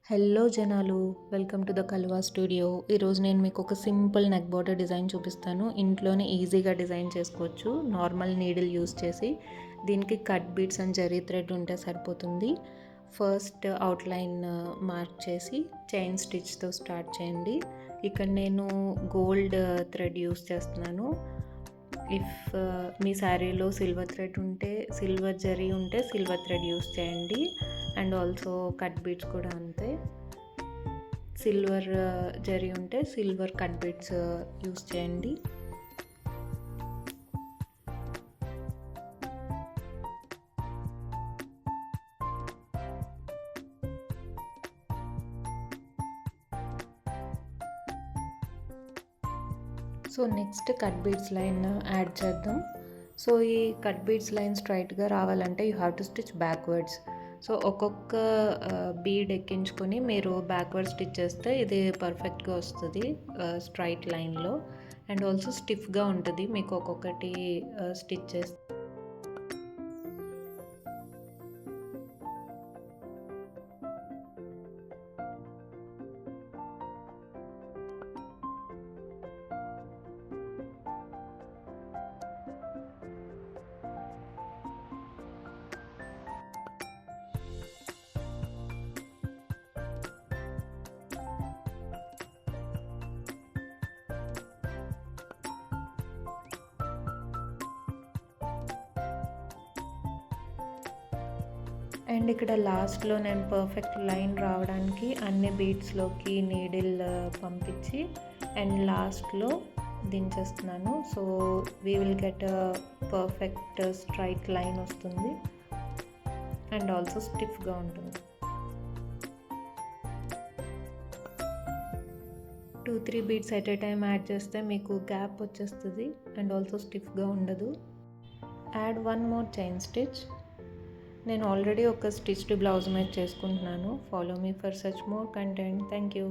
Hello జనాలు, welcome to the కల్వా studio. ఈరోజు నేను మీకు ఒక సింపుల్ నెక్ బార్డర్ డిజైన్ చూపిస్తాను. ఇంట్లోనే ఈజీగా డిజైన్ చేసుకోవచ్చు నార్మల్ నీడిల్ యూస్ చేసి. దీనికి cut beads and zari thread ఉంటే సరిపోతుంది. ఫస్ట్ అవుట్లైన్ మార్క్ చేసి చైన్ స్టిచ్తో స్టార్ట్ చేయండి. ఇక్కడ నేను గోల్డ్ థ్రెడ్ యూస్ చేస్తున్నాను. ఇఫ్ మీ శారీలో సిల్వర్ థ్రెడ్ ఉంటే, సిల్వర్ జరీ ఉంటే సిల్వర్ థ్రెడ్ యూస్ చేయండి. అండ్ ఆల్సో కట్ బీడ్స్ కూడా అంతే. సిల్వర్ జరీ ఉంటే సిల్వర్ కట్ బీడ్స్ యూస్ చేయండి. So next cut beads line add చేద్దాం. సో ఈ కట్ బీడ్స్ లైన్ స్ట్రైట్గా రావాలంటే you have to stitch backwards. So ఒక్కొక్క బీడ్ ఎక్కించుకొని మీరు బ్యాక్వర్డ్ స్టిచ్ చేస్తే ఇది పర్ఫెక్ట్గా వస్తుంది స్ట్రైట్ లైన్లో. అండ్ ఆల్సో స్టిఫ్గా ఉంటుంది మీకు ఒక్కొక్కటి స్టిచ్ చేస్తే. అండ్ ఇక్కడ లాస్ట్లో నేను పర్ఫెక్ట్ లైన్ రావడానికి అన్ని బీడ్స్లోకి నీడిల్ పంపించి అండ్ లాస్ట్లో దించేస్తున్నాను. So we will get perfect straight line వస్తుంది అండ్ ఆల్సో స్టిఫ్గా ఉంటుంది. 2-3 beads at a time add చేస్తే మీకు గ్యాప్ వచ్చేస్తుంది అండ్ ఆల్సో స్టిఫ్గా ఉండదు. Add 1 more chain stitch. నేను ఆల్రెడీ ఒక స్టిచ్డ్ బ్లౌజ్ మేక్ చేసుకుంటున్నాను. Follow me for such more content. Thank you.